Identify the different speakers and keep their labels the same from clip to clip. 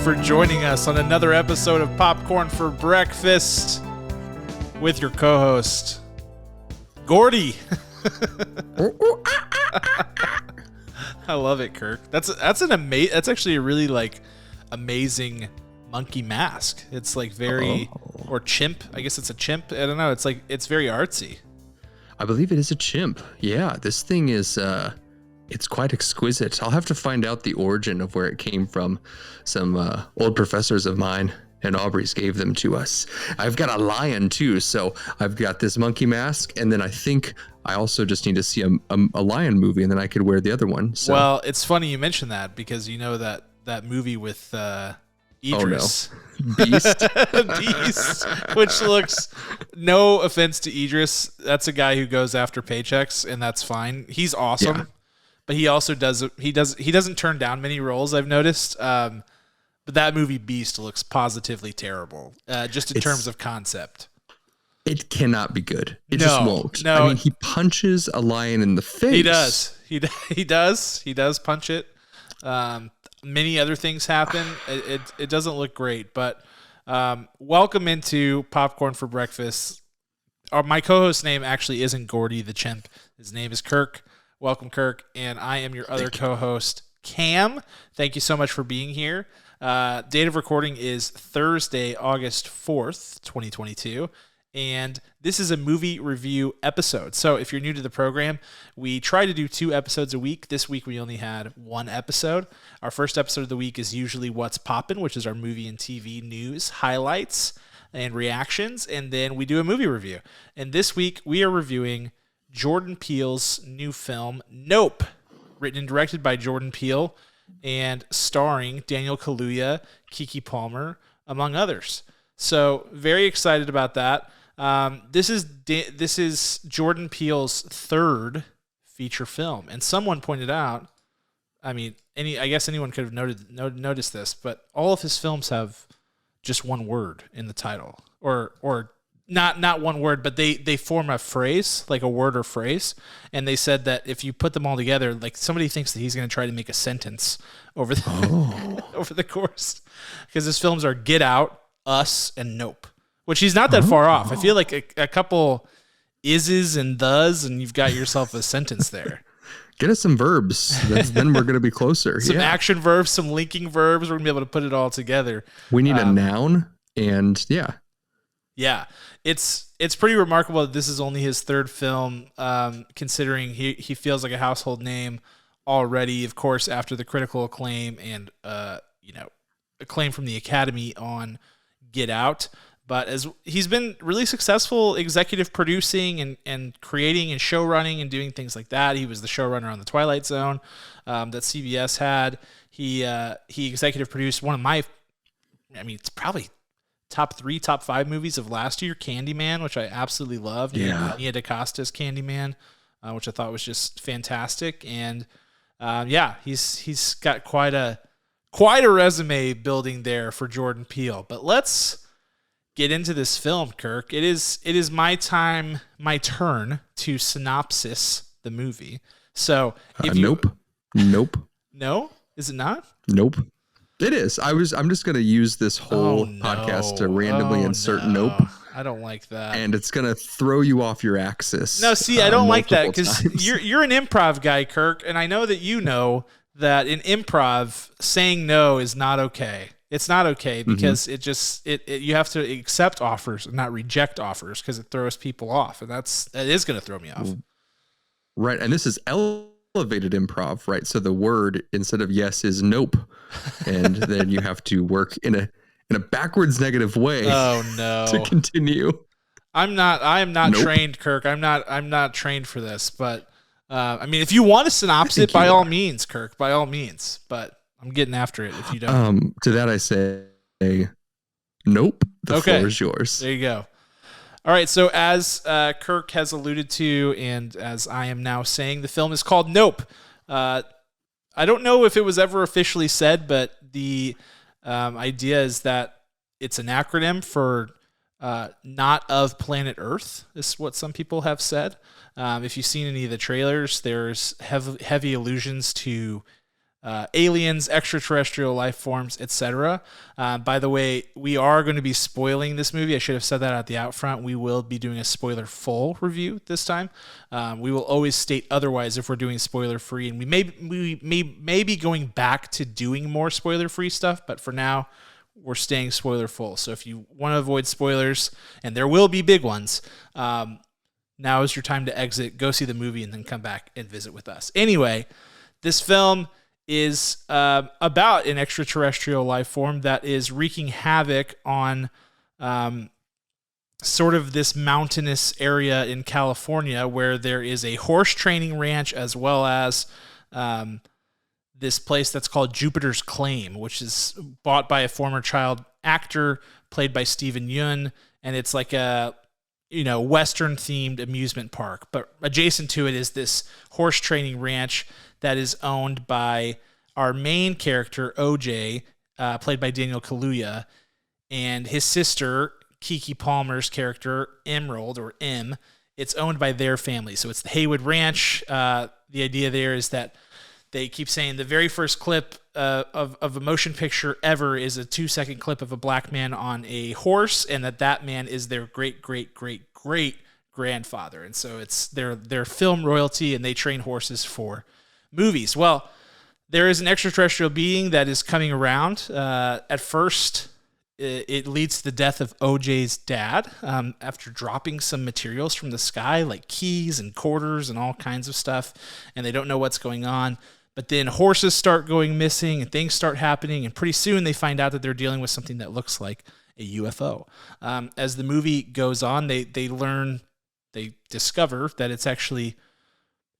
Speaker 1: for joining us on another episode of Popcorn for Breakfast with your co-host, Gordy. I love it, Kirk. That's actually a really amazing monkey mask. It's very or chimp. I guess it's a chimp. I don't know. It's very artsy.
Speaker 2: I believe it is a chimp. Yeah, this thing is it's quite exquisite. I'll have to find out the origin of where it came from. Some old professors of mine and Aubrey's gave them to us. I've got a lion too, so I've got this monkey mask, and then I think I also just need to see a lion movie, and then I could wear the other one. So.
Speaker 1: Well, it's funny you mentioned that because you know that movie with Idris.
Speaker 2: Oh, no. Beast.
Speaker 1: Beast, which looks, no offense to Idris, that's a guy who goes after paychecks, and that's fine. He's awesome. Yeah. But he also doesn't turn down many roles, I've noticed. But that movie Beast looks positively terrible, just in terms of concept.
Speaker 2: It cannot be good. It just won't.
Speaker 1: No.
Speaker 2: I mean, he punches a lion in the face.
Speaker 1: He does. He does punch it. Many other things happen. It doesn't look great, but welcome into Popcorn for Breakfast. My co-host's name actually isn't Gordy the Chimp. His name is Kirk. Welcome, Kirk, and I am your other co-host, Cam. Thank you so much for being here. Date of recording is Thursday, August 4th, 2022, and this is a movie review episode. So if you're new to the program, we try to do 2 episodes a week. This week we only had 1 episode. Our first episode of the week is usually What's Poppin', which is our movie and TV news, highlights, and reactions, and then we do a movie review. And this week we are reviewing Jordan Peele's new film, Nope, written and directed by Jordan Peele and starring Daniel Kaluuya, Keke Palmer, among others. So very excited about that. This is Jordan Peele's 3rd feature film, and someone pointed out, I mean, I guess anyone could have noticed this, but all of his films have just one word in the title, or not one word, but they form a phrase, like a word or phrase, and they said that if you put them all together, like somebody thinks that he's going to try to make a sentence over the over the course, because his films are Get Out, Us, and Nope, which he's not that far off. I feel like a couple is's and thes, and you've got yourself a sentence there.
Speaker 2: Get us some verbs. Then we're going to be be
Speaker 1: some action verbs, some linking verbs. We're going to be able to put it all together.
Speaker 2: We need a noun, and
Speaker 1: yeah, it's pretty remarkable that this is only his 3rd film, considering he feels like a household name already, of course, after the critical acclaim and acclaim from the Academy on Get Out. But as he's been really successful executive producing and creating and show running and doing things like that. He was the showrunner on The Twilight Zone that CBS had. He executive produced one of my, it's probably top 3, top 5 movies of last year, Candyman, which I absolutely loved.
Speaker 2: Yeah.
Speaker 1: Nia DaCosta's Candyman, which I thought was just fantastic. And he's got quite a resume building there for Jordan Peele. But let's get into this film, Kirk. It is my turn to synopsis the movie. So if
Speaker 2: Nope.
Speaker 1: No? Is it not?
Speaker 2: Nope. It is. I'm just going to use this whole podcast to randomly insert Nope.
Speaker 1: I don't like that.
Speaker 2: And it's going to throw you off your axis.
Speaker 1: No, see, I don't like that because you're an improv guy, Kirk, and I know that you know that in improv, saying no is not okay. It's not okay because you have to accept offers and not reject offers because it throws people off, and that is going to throw me off.
Speaker 2: Right, and this is elevated improv, right? So the word instead of yes is nope, and then you have to work in a backwards negative way.
Speaker 1: Oh no!
Speaker 2: To continue.
Speaker 1: I am not trained, Kirk. I'm not trained for this, but if you want to synopsis it, by all means, Kirk, by all means, but I'm getting after it if you don't.
Speaker 2: To that I say, nope. The floor is yours.
Speaker 1: There you go. All right, so as Kirk has alluded to, and as I am now saying, the film is called Nope. I don't know if it was ever officially said, but the idea is that it's an acronym for not of planet Earth, is what some people have said. If you've seen any of the trailers, there's heavy allusions to aliens, extraterrestrial life forms, etc. By the way, we are going to be spoiling this movie. I should have said that at the outfront. We will be doing a spoiler-full review this time. We will always state otherwise if we're doing spoiler-free, and we may be going back to doing more spoiler-free stuff, but for now, we're staying spoiler-full. So if you want to avoid spoilers, and there will be big ones, now is your time to exit, go see the movie, and then come back and visit with us. Anyway, this film is about an extraterrestrial life form that is wreaking havoc on sort of this mountainous area in California where there is a horse training ranch as well as this place that's called Jupiter's Claim, which is bought by a former child actor played by Steven Yeun, and it's like a Western-themed amusement park. But adjacent to it is this horse training ranch that is owned by our main character, OJ, played by Daniel Kaluuya, and his sister, Keke Palmer's character, Emerald, or M. It's owned by their family. So it's the Haywood Ranch. The idea there is that they keep saying the very first clip of a motion picture ever is a 2-second clip of a black man on a horse, and that man is their great-great-great-great-grandfather. And so it's their film royalty, and they train horses for movies. Well, there is an extraterrestrial being that is coming around. At first, it leads to the death of OJ's dad after dropping some materials from the sky, like keys and quarters and all kinds of stuff, and they don't know what's going on. But then horses start going missing and things start happening, and pretty soon they find out that they're dealing with something that looks like a UFO. As the movie goes on, they discover that it's actually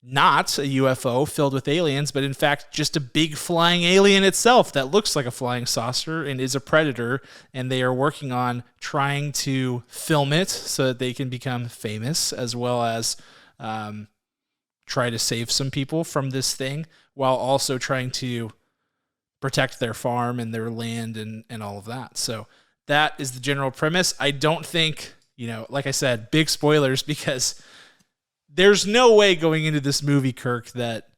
Speaker 1: not a UFO filled with aliens, but in fact just a big flying alien itself that looks like a flying saucer and is a predator, and they are working on trying to film it so that they can become famous, as well as try to save some people from this thing, while also trying to protect their farm and their land and all of that. So that is the general premise. I don't think, like I said, big spoilers, because there's no way going into this movie, Kirk, that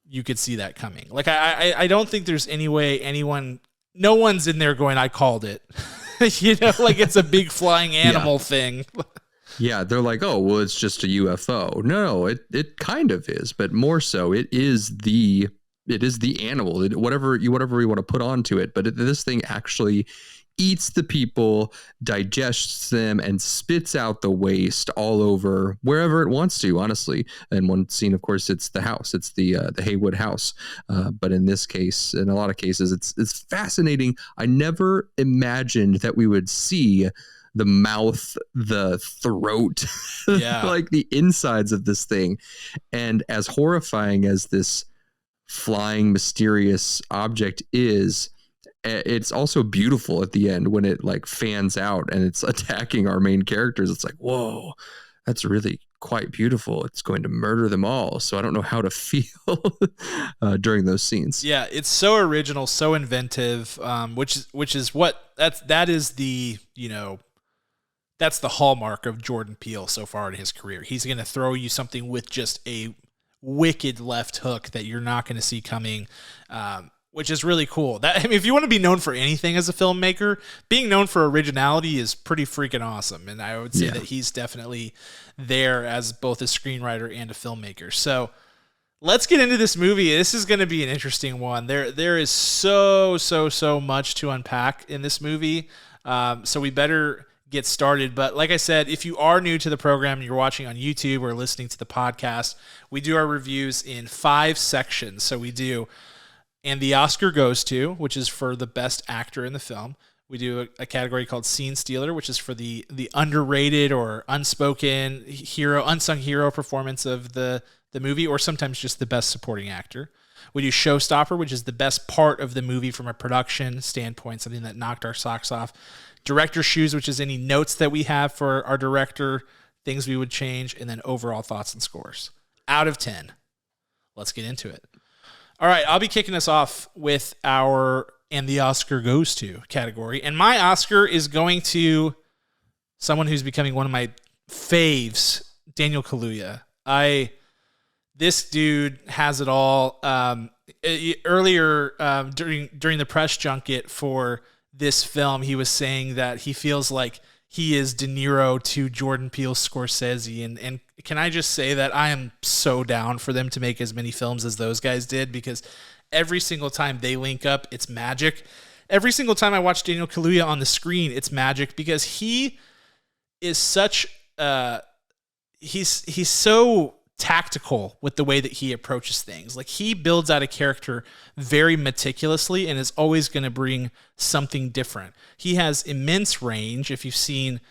Speaker 1: you could see that coming. Like, I don't think there's any way no one's in there going, I called it. Like it's a big flying animal thing.
Speaker 2: Yeah, they're like, oh, well, it's just a UFO. No, it kind of is, but more so, it is the animal, whatever we want to put onto it. But this thing actually eats the people, digests them, and spits out the waste all over wherever it wants to, honestly. And one scene, of course, it's the house. It's the Haywood house. But in this case, in a lot of cases, it's fascinating. I never imagined that we would see the mouth, the throat, like the insides of this thing. And as horrifying as this flying, mysterious object is, it's also beautiful at the end when it like fans out and it's attacking our main characters. It's like, whoa, that's really quite beautiful. It's going to murder them all. So I don't know how to feel during those scenes.
Speaker 1: Yeah, it's so original, so inventive, which is what that is the, that's the hallmark of Jordan Peele so far in his career. He's going to throw you something with just a wicked left hook that you're not going to see coming, which is really cool. If you want to be known for anything as a filmmaker, being known for originality is pretty freaking awesome. And I would say that he's definitely there as both a screenwriter and a filmmaker. So let's get into this movie. This is going to be an interesting one. There is so much to unpack in this movie. So we better get started. But like I said, if you are new to the program and you're watching on YouTube or listening to the podcast, we do our reviews in 5 sections. So we do And the Oscar Goes To, which is for the best actor in the film. We do a category called Scene Stealer, which is for the underrated or unspoken unsung hero performance of the movie, or sometimes just the best supporting actor. We do Showstopper, which is the best part of the movie from a production standpoint, something that knocked our socks off. Director's Shoes, which is any notes that we have for our director, things we would change, and then overall thoughts and scores. Out of 10. Let's get into it. All right, I'll be kicking us off with our And the Oscar Goes To category. And my Oscar is going to someone who's becoming one of my faves, Daniel Kaluuya. This dude has it all. Earlier, during the press junket for this film, he was saying that he feels like he is De Niro to Jordan Peele's Scorsese. And can I just say that I am so down for them to make as many films as those guys did, because every single time they link up, it's magic. Every single time I watch Daniel Kaluuya on the screen, it's magic, because he is such he's so tactical with the way that he approaches things. Like, he builds out a character very meticulously and is always going to bring something different. He has immense range. If you've seen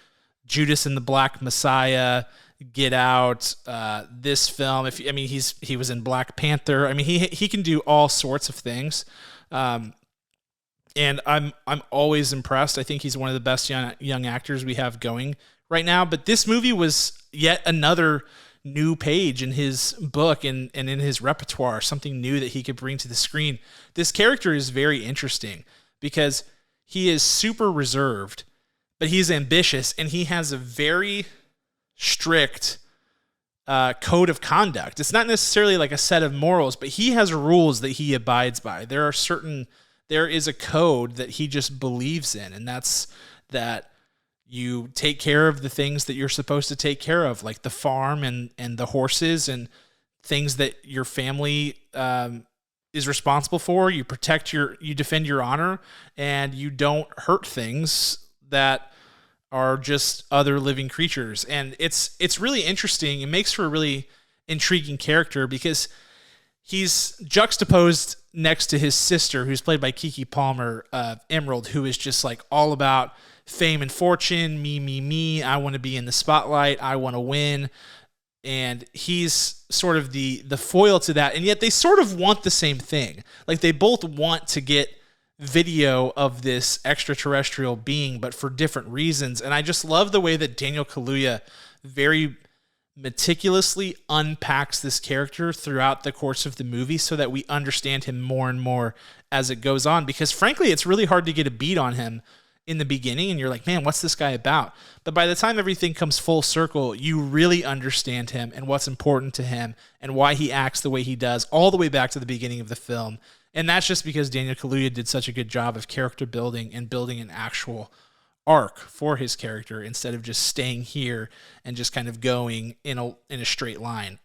Speaker 1: Judas and the Black Messiah, Get Out, this film, he was in Black Panther. I mean, he can do all sorts of things. And I'm always impressed. I think he's one of the best young actors we have going right now. But this movie was yet another new page in his book and in his repertoire, something new that he could bring to the screen. This character is very interesting because he is super reserved, but he's ambitious, and he has a very strict code of conduct. It's not necessarily like a set of morals, but he has rules that he abides by. There is a code that he just believes in, and that's that you take care of the things that you're supposed to take care of, like the farm and the horses and things that your family is responsible for. You defend your honor, and you don't hurt things that are just other living creatures. And it's really interesting. It makes for a really intriguing character because he's juxtaposed next to his sister, who's played by Keke Palmer, Emerald, who is just like all about fame and fortune, me. I want to be in the spotlight. I want to win. And he's sort of the foil to that. And yet they sort of want the same thing. Like, they both want to get video of this extraterrestrial being, but for different reasons. And I just love the way that Daniel Kaluuya very meticulously unpacks this character throughout the course of the movie so that we understand him more and more as it goes on. Because frankly, it's really hard to get a beat on him in the beginning, and you're like, man, what's this guy about? But by the time everything comes full circle, you really understand him and what's important to him and why he acts the way he does, all the way back to the beginning of the film. And that's just because Daniel Kaluuya did such a good job of character building and building an actual arc for his character instead of just staying here and just kind of going in a straight line.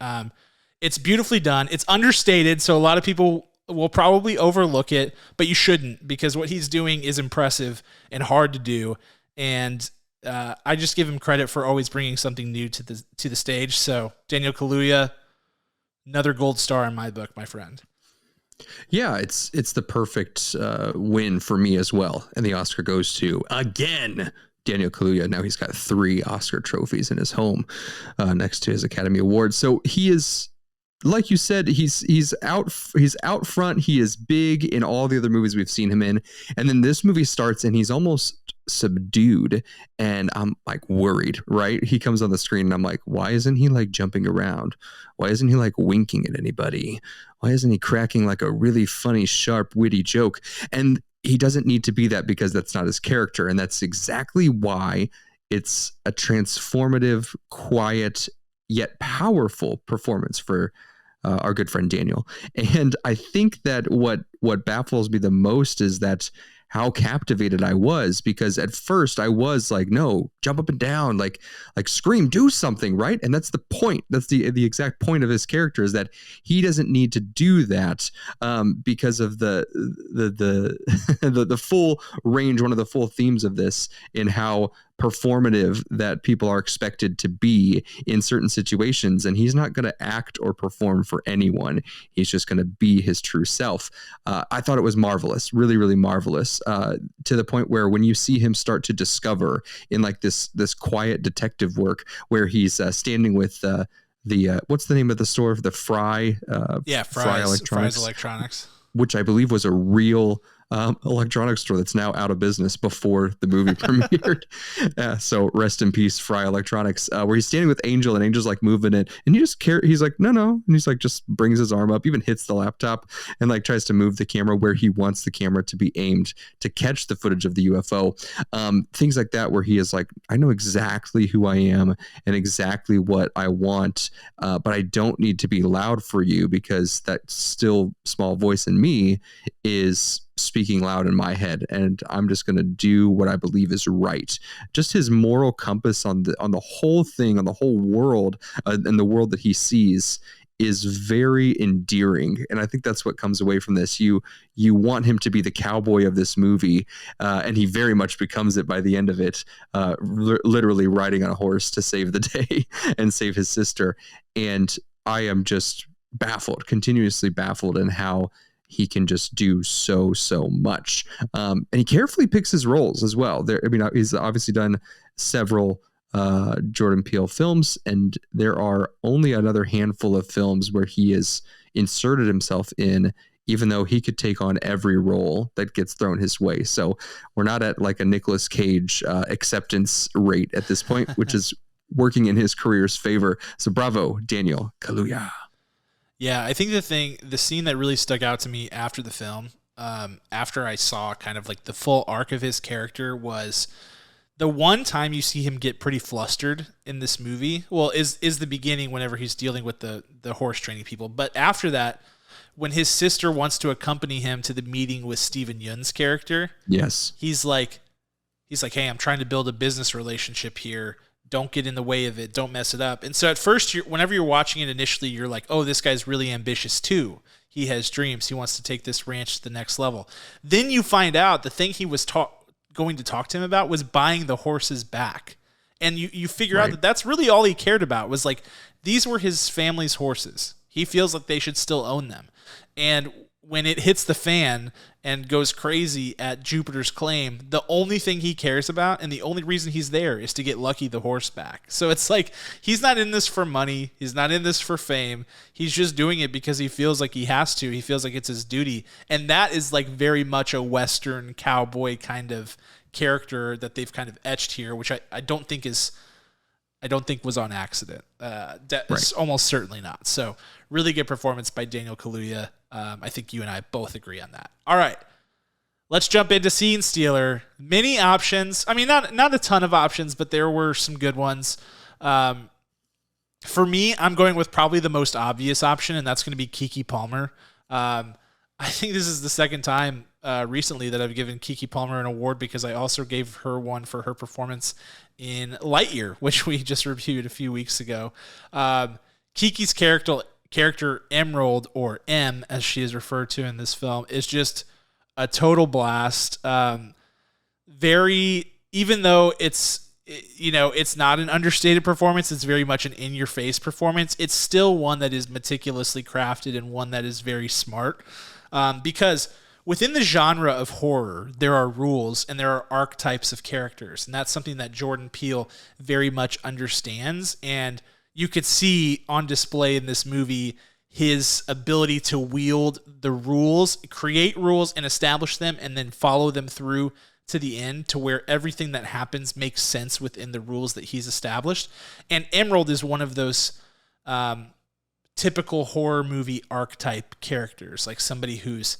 Speaker 1: It's beautifully done. It's understated, so a lot of people will probably overlook it, but you shouldn't, because what he's doing is impressive and hard to do. And I just give him credit for always bringing something new to the stage. So Daniel Kaluuya, another gold star in my book, my friend.
Speaker 2: Yeah, it's the perfect win for me as well. And the Oscar goes to, again, Daniel Kaluuya. Now he's got 3 Oscar trophies in his home next to his Academy Awards. So he is, like you said, he's out front. He is big in all the other movies we've seen him in. And then this movie starts and he's almost subdued, and I'm like worried, right? He comes on the screen and I'm like, why isn't he like jumping around? Why isn't he like winking at anybody? Why isn't he cracking like a really funny, sharp, witty joke? And he doesn't need to be that, because that's not his character. And that's exactly why it's a transformative, quiet, yet powerful performance for our good friend Daniel. And I think that what baffles me the most is that how captivated I was, because at first I was like, no, jump up and down, like scream, do something, right? And that's the point. That's the exact point of his character, is that he doesn't need to do that because of the full range, one of the full themes of this, in how performative that people are expected to be in certain situations. And he's not going to act or perform for anyone. He's just going to be his true self. I thought it was marvelous, really, really marvelous, to the point where when you see him start to discover in like this quiet detective work, where he's standing with the what's the name of the store? The Fry
Speaker 1: Fry's Electronics,
Speaker 2: which I believe was a real electronics store that's now out of business before the movie premiered. So rest in peace, Fry Electronics. Where he's standing with Angel, and Angel's like moving it, and he's like, no, and he's like just brings his arm up, even hits the laptop, and like tries to move the camera where he wants the camera to be aimed to catch the footage of the UFO. Things like that, where he is like, I know exactly who I am and exactly what I want, but I don't need to be loud for you, because that still small voice in me is speaking loud in my head, and I'm just going to do what I believe is right. Just his moral compass on the whole thing, on the whole world, and the world that he sees is very endearing, and I think that's what comes away from this. You want him to be the cowboy of this movie, and he very much becomes it by the end of it, literally riding on a horse to save the day and save his sister. And I am just continuously baffled in how he can just do so much. And he carefully picks his roles as well. He's obviously done several Jordan Peele films, and there are only another handful of films where he has inserted himself in, even though he could take on every role that gets thrown his way. So we're not at like a Nicolas Cage acceptance rate at this point, which is working in his career's favor. So bravo, Daniel Kaluuya.
Speaker 1: Yeah, I think the scene that really stuck out to me after the film, after I saw kind of like the full arc of his character, was the one time you see him get pretty flustered in this movie. Well, is the beginning whenever he's dealing with the horse training people. But after that, when his sister wants to accompany him to the meeting with Steven Yeun's character,
Speaker 2: yes,
Speaker 1: he's like, hey, I'm trying to build a business relationship here. Don't get in the way of it. Don't mess it up. And so at first, whenever you're watching it initially, you're like, oh, this guy's really ambitious too. He has dreams. He wants to take this ranch to the next level. Then you find out the thing he was going to talk to him about was buying the horses back. And you figure out that that's really all he cared about, was like, these were his family's horses. He feels like they should still own them. And when it hits the fan and goes crazy at Jupiter's claim, the only thing he cares about and the only reason he's there is to get Lucky the horse back. So it's like, he's not in this for money. He's not in this for fame. He's just doing it because he feels like he has to. He feels like it's his duty. And that is like very much a Western cowboy kind of character that they've kind of etched here, which I don't think was on accident. It's almost certainly not. So really good performance by Daniel Kaluuya. I think you and I both agree on that. All right, let's jump into Scene Stealer. Many options. I mean, not a ton of options, but there were some good ones. For me, I'm going with probably the most obvious option, and that's going to be Keke Palmer. I think this is the second time recently that I've given Keke Palmer an award, because I also gave her one for her performance in Lightyear, which we just reviewed a few weeks ago. Keke's character Emerald, or M as she is referred to in this film, is just a total blast. Even though it's not an understated performance, it's very much an in-your-face performance. It's still one that is meticulously crafted and one that is very smart, because within the genre of horror, there are rules and there are archetypes of characters, and that's something that Jordan Peele very much understands. And you could see on display in this movie his ability to wield the rules, create rules and establish them, and then follow them through to the end, to where everything that happens makes sense within the rules that he's established. And Emerald is one of those typical horror movie archetype characters, like somebody who's,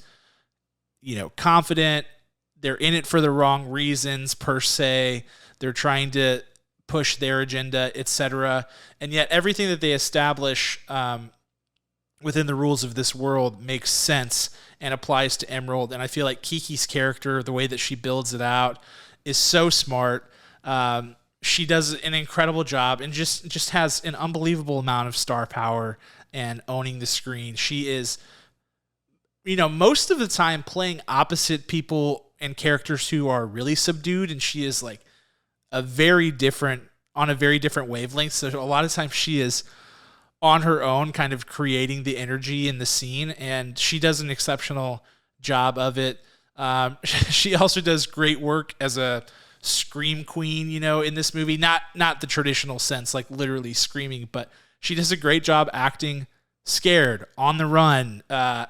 Speaker 1: confident. They're in it for the wrong reasons per se. They're trying to push their agenda, etc. And yet everything that they establish within the rules of this world makes sense and applies to Emerald. And I feel like Keke's character, the way that she builds it out, is so smart. She does an incredible job and just has an unbelievable amount of star power and owning the screen. She is, most of the time playing opposite people and characters who are really subdued, and she is like on a very different wavelength. So a lot of times she is on her own, kind of creating the energy in the scene, and she does an exceptional job of it. She also does great work as a scream queen, in this movie. Not the traditional sense, like literally screaming, but she does a great job acting scared, on the run,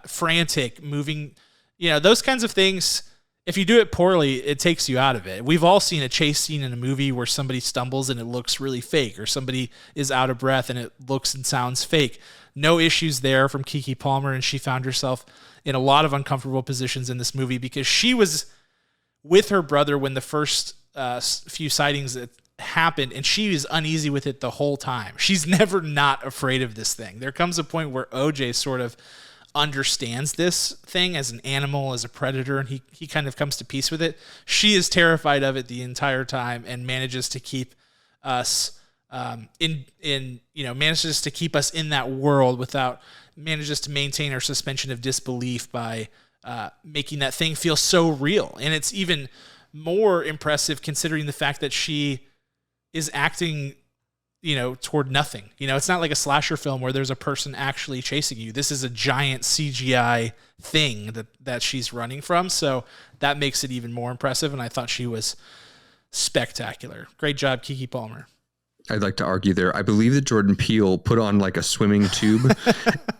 Speaker 1: frantic, moving. Those kinds of things if you do it poorly, it takes you out of it. We've all seen a chase scene in a movie where somebody stumbles and it looks really fake, or somebody is out of breath and it looks and sounds fake. No issues there from Keke Palmer, and she found herself in a lot of uncomfortable positions in this movie because she was with her brother when the first few sightings happened, and she was uneasy with it the whole time. She's never not afraid of this thing. There comes a point where OJ sort of understands this thing as an animal, as a predator, and he kind of comes to peace with it. She is terrified of it the entire time and manages to keep us manages to keep us in that world manages to maintain our suspension of disbelief by making that thing feel so real. And it's even more impressive considering the fact that she is acting toward nothing. It's not like a slasher film where there's a person actually chasing you. This is a giant CGI thing that she's running from. So that makes it even more impressive. And I thought she was spectacular. Great job, Keke Palmer.
Speaker 2: I'd like to argue there. I believe that Jordan Peele put on like a swimming tube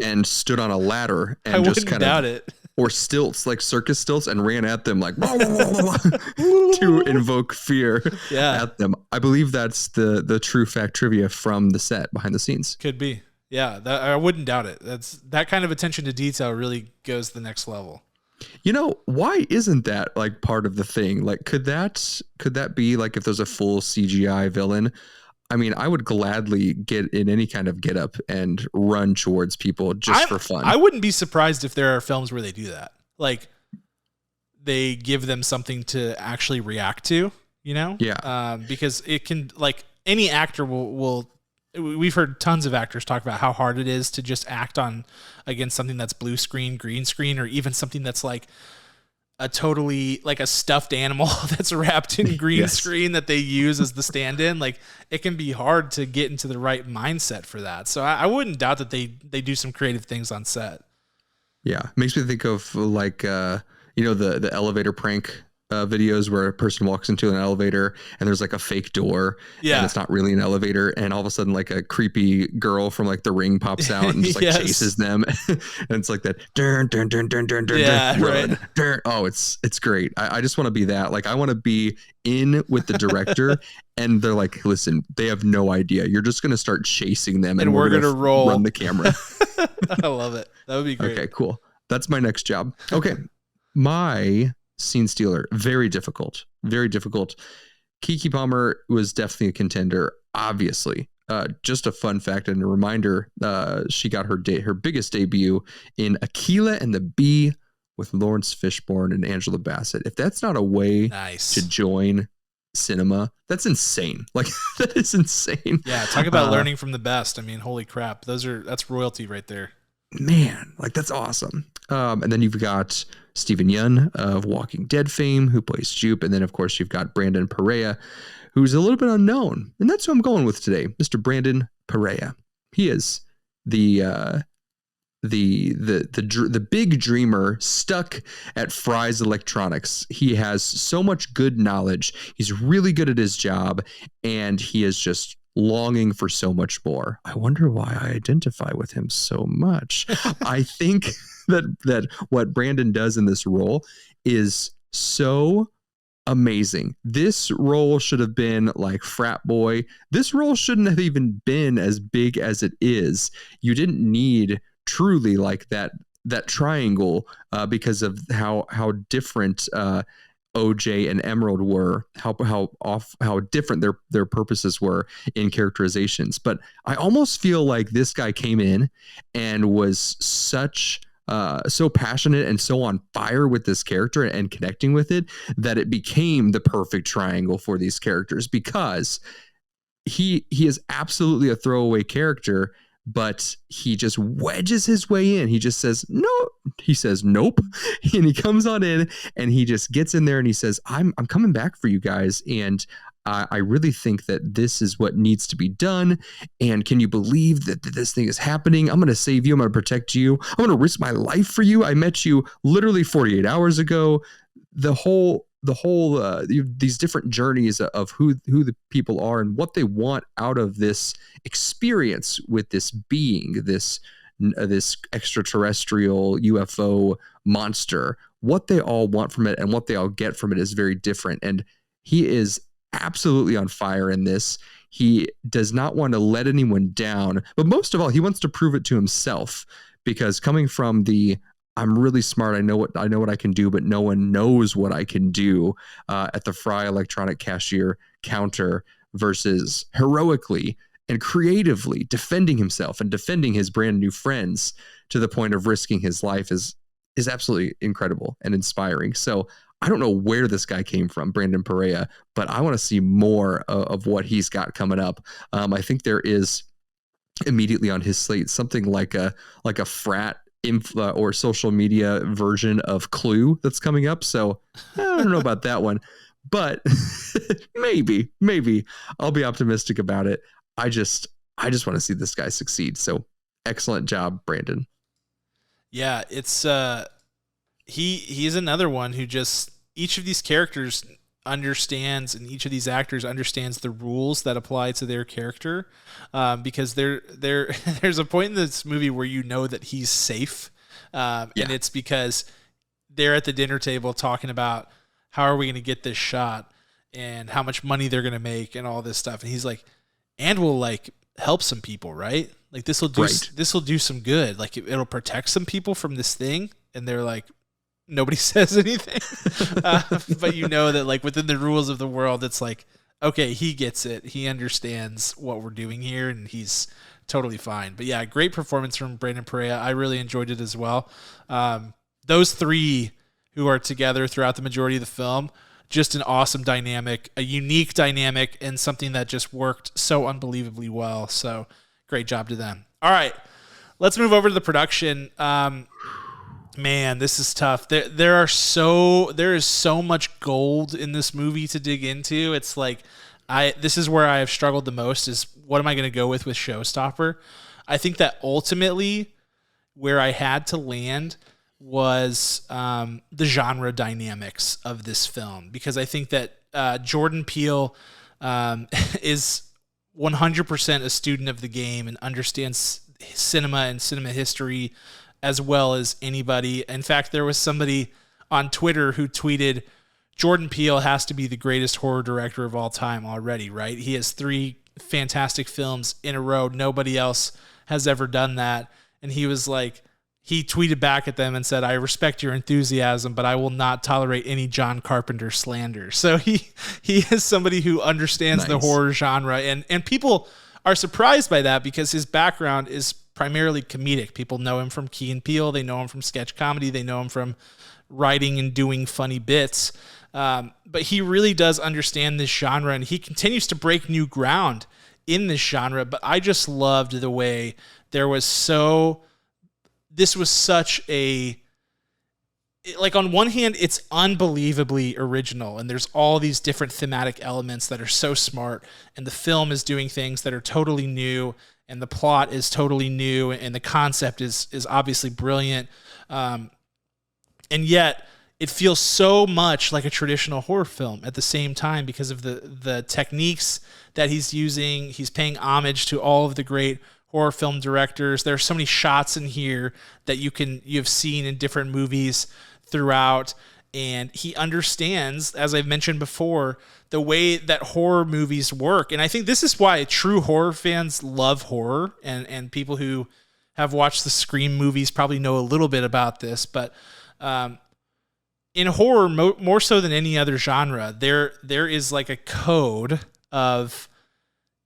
Speaker 2: and stood on a ladder and just kind
Speaker 1: doubt
Speaker 2: of,
Speaker 1: it.
Speaker 2: or stilts, like circus stilts, and ran at them like to invoke fear at them. I believe that's the true fact trivia from the set behind the scenes.
Speaker 1: Could be. Yeah, I wouldn't doubt it. That kind of attention to detail really goes to the next level.
Speaker 2: Why isn't that like part of the thing? Like, could that be like if there's a full CGI villain? I mean, I would gladly get in any kind of get up and run towards people just for fun.
Speaker 1: I wouldn't be surprised if there are films where they do that. Like, they give them something to actually react to,
Speaker 2: Yeah.
Speaker 1: Because it can, like, any actor will we've heard tons of actors talk about how hard it is to just act on against something that's blue screen, green screen, or even something that's like a totally like a stuffed animal that's wrapped in green screen that they use as the stand-in. Like, it can be hard to get into the right mindset for that. So I wouldn't doubt that they do some creative things on set.
Speaker 2: Yeah. Makes me think of like, the elevator prank videos where a person walks into an elevator and there's like a fake door and it's not really an elevator, and all of a sudden like a creepy girl from like The Ring pops out and just like chases them and it's like that dun, dun, dun, dun, dun, dun, right. Dun. Oh, it's great. I just want to be that. Like, I want to be in with the director and they're like, listen, they have no idea, you're just going to start chasing them and we're going to run the camera.
Speaker 1: I love it. That would be great.
Speaker 2: Okay, cool. That's my next job. Okay. My scene stealer, very difficult. Keke Palmer was definitely a contender, obviously. Just a fun fact and a reminder, she got her biggest debut in Akeelah and the Bee with Lawrence Fishburne and Angela Bassett. If that's not a way to join cinema, that's insane. Like, that is insane.
Speaker 1: Yeah, talk about learning from the best. I mean, holy crap. That's royalty right there.
Speaker 2: Man, like, that's awesome. And then you've got Stephen Yeun of Walking Dead fame, who plays Jupe. And then, of course, you've got Brandon Perea, who's a little bit unknown. And that's who I'm going with today, Mr. Brandon Perea. He is the big dreamer stuck at Fry's Electronics. He has so much good knowledge. He's really good at his job, and he is just longing for so much more. I wonder why I identify with him so much. I think that what Brandon does in this role is so amazing. This role should have been like frat boy. This role shouldn't have even been as big as it is. You didn't need truly like that triangle because of how different OJ and Emerald were, how different their purposes were in characterizations. But I almost feel like this guy came in and was so passionate and so on fire with this character and connecting with it that it became the perfect triangle for these characters, because he is absolutely a throwaway character, but he just wedges his way in. He just says, no, he says, nope. And he comes on in and he just gets in there and he says, I'm coming back for you guys. And I really think that this is what needs to be done. And can you believe that this thing is happening? I'm going to save you. I'm going to protect you. I'm going to risk my life for you. I met you literally 48 hours ago. These different journeys of who the people are and what they want out of this experience with this being, this extraterrestrial UFO monster. what they all want from it and what they all get from it is very different. And he is absolutely on fire in this. He does not want to let anyone down, but most of all, he wants to prove it to himself, because coming from the I'm really smart, I know what I can do, but no one knows what I can do at the Fry electronic cashier counter, versus heroically and creatively defending himself and defending his brand new friends to the point of risking his life is absolutely incredible and inspiring. So I don't know where this guy came from, Brandon Perea, but I want to see more of what he's got coming up. I think there is immediately on his slate something like a frat or social media version of Clue that's coming up. So I don't know about that one, but maybe I'll be optimistic about it. I just want to see this guy succeed. So excellent job, Brandon.
Speaker 1: Yeah, it's he's another one who just, each of these characters understands, and each of these actors understands the rules that apply to their character, because there's a point in this movie where you know that he's safe, and it's because they're at the dinner table talking about how are we going to get this shot and how much money they're going to make and all this stuff, and he's like, and we'll like help some people, right? Like this will do some good. Like it'll protect some people from this thing. And they're like, nobody says anything. But you know that like within the rules of the world, it's like, okay, he gets it. He understands what we're doing here, and he's totally fine. But yeah, great performance from Brandon Perea. I really enjoyed it as well. Those three who are together throughout the majority of the film, just an awesome dynamic, a unique dynamic, and something that just worked so unbelievably well. So great job to them. All right, let's move over to the production. Man, this is tough. There is so much gold in this movie to dig into. It's like this is where I have struggled the most, is what am I going to go with Showstopper? I think that ultimately where I had to land was the genre dynamics of this film, because I think that Jordan Peele is 100% a student of the game and understands cinema and cinema history as well as anybody. In fact, there was somebody on Twitter who tweeted, Jordan Peele has to be the greatest horror director of all time already, right? He has 3 fantastic films in a row. Nobody else has ever done that. And he was like, he tweeted back at them and said, I respect your enthusiasm, but I will not tolerate any John Carpenter slander. So he is somebody who understands the horror genre, and people are surprised by that because his background is primarily comedic. People know him from Key and Peele. They know him from sketch comedy. They know him from writing and doing funny bits. But he really does understand this genre, and he continues to break new ground in this genre. But I just loved the way this was such a, like, on one hand, it's unbelievably original, and there's all these different thematic elements that are so smart, and the film is doing things that are totally new, and the plot is totally new, and the concept is obviously brilliant. And yet it feels so much like a traditional horror film at the same time because of the techniques that he's using. He's paying homage to all of the great horror film directors. There are so many shots in here that you've seen in different movies throughout, and he understands, as I've mentioned before, the way that horror movies work. And I think this is why true horror fans love horror, and people who have watched the Scream movies probably know a little bit about this. But in horror, more so than any other genre, there is like a code of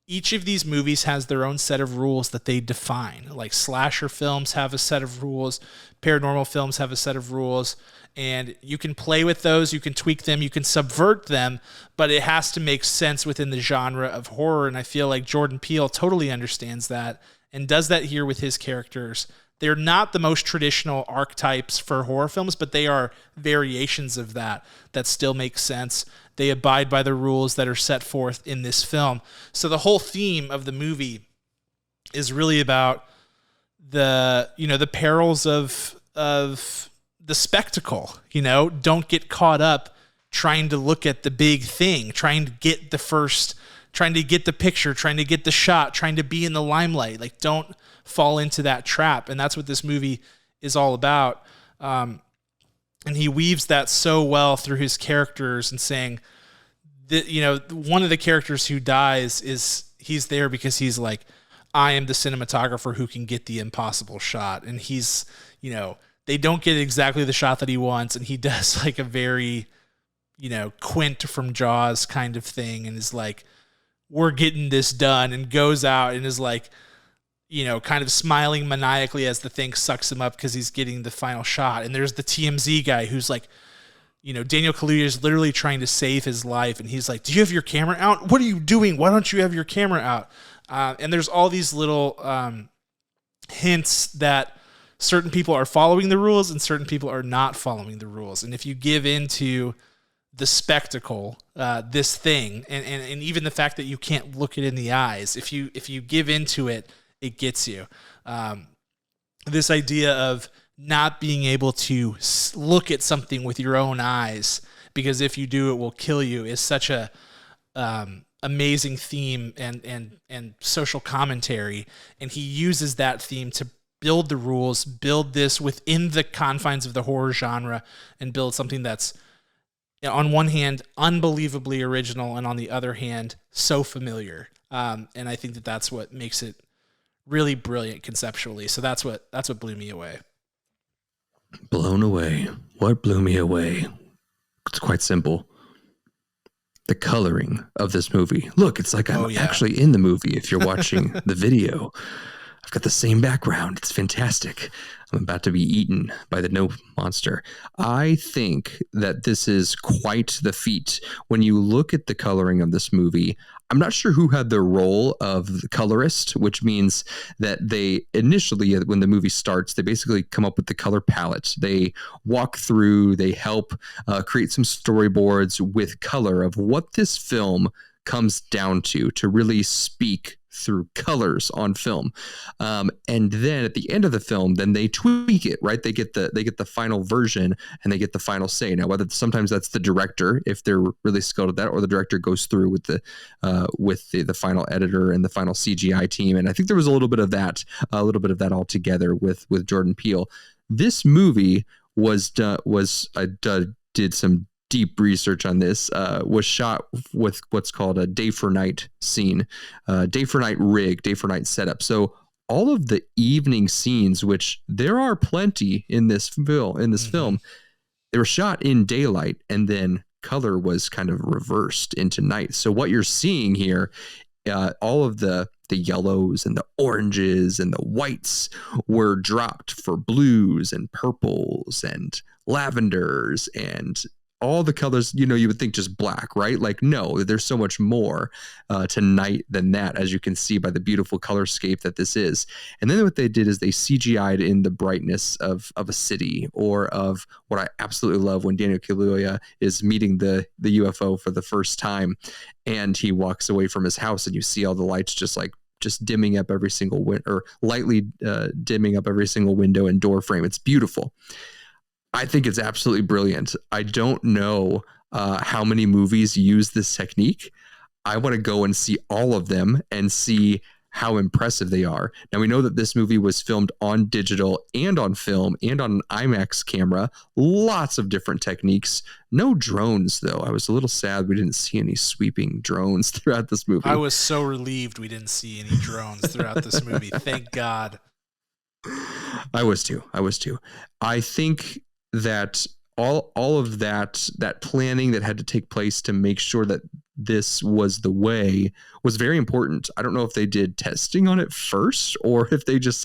Speaker 1: each of these movies has their own set of rules that they define. Like slasher films have a set of rules, paranormal films have a set of rules, and you can play with those, you can tweak them, you can subvert them, but it has to make sense within the genre of horror. And I feel like Jordan Peele totally understands that and does that here with his characters. They're not the most traditional archetypes for horror films, but they are variations of that still make sense. They abide by the rules that are set forth in this film. So the whole theme of the movie is really about the perils of the spectacle. Don't get caught up trying to look at the big thing, trying to get the picture, trying to get the shot, trying to be in the limelight. Like, don't fall into that trap. And that's what this movie is all about. And he weaves that so well through his characters and saying that, one of the characters who dies is he's there because he's like, I am the cinematographer who can get the impossible shot. And he's, they don't get exactly the shot that he wants. And he does like a very, Quint from Jaws kind of thing. And is like, we're getting this done, and goes out and is like, kind of smiling maniacally as the thing sucks him up because he's getting the final shot. And there's the TMZ guy who's like, Daniel Kaluuya is literally trying to save his life. And he's like, do you have your camera out? What are you doing? Why don't you have your camera out? And there's all these little hints that certain people are following the rules and certain people are not following the rules. And if you give into the spectacle, this thing, and even the fact that you can't look it in the eyes, if you give into it, it gets you. This idea of not being able to look at something with your own eyes, because if you do, it will kill you, is such a amazing theme and social commentary. And he uses that theme to build the rules, build this within the confines of the horror genre, and build something that's, on one hand, unbelievably original, and on the other hand, so familiar. And I think that that's what makes it really brilliant conceptually. So that's what blew me away.
Speaker 2: Blown away. What blew me away? It's quite simple. The coloring of this movie. Look, it's like I'm actually in the movie if you're watching the video. I've got the same background. It's fantastic. I'm about to be eaten by the no monster. I think that this is quite the feat. When you look at the coloring of this movie, I'm not sure who had the role of the colorist, which means that they initially, when the movie starts, they basically come up with the color palette. They walk through, they help create some storyboards with color of what this film comes down to really speak through colors on film. And then at the end of the film, then they tweak it, right? They get the final version and they get the final say. Now, whether sometimes that's the director, if they're really skilled at that, or the director goes through with the final editor and the final CGI team. And I think there was a little bit of that all together with Jordan Peele. This movie did some deep research on this, was shot with what's called a day for night scene, day for night rig, day for night setup. So all of the evening scenes, which there are plenty in this film, they were shot in daylight, and then color was kind of reversed into night. So what you're seeing here, all of the yellows and the oranges and the whites were dropped for blues and purples and lavenders and all the colors. You would think just black, right? Like, no, there's so much more to night than that, as you can see by the beautiful colorscape that this is. And then what they did is they CGI'd in the brightness of a city, or of what I absolutely love when Daniel Kaluuya is meeting the UFO for the first time, and he walks away from his house, and you see all the lights just dimming up every single or lightly dimming up every single window and door frame. It's beautiful. I think it's absolutely brilliant. I don't know how many movies use this technique. I want to go and see all of them and see how impressive they are. Now, we know that this movie was filmed on digital and on film and on an IMAX camera. Lots of different techniques. No drones, though. I was a little sad we didn't see any sweeping drones throughout this movie.
Speaker 1: I was so relieved we didn't see any drones throughout this movie. Thank God.
Speaker 2: I was too. I think that all of that planning that had to take place to make sure that this was the way was very important. I don't know if they did testing on it first, or if they just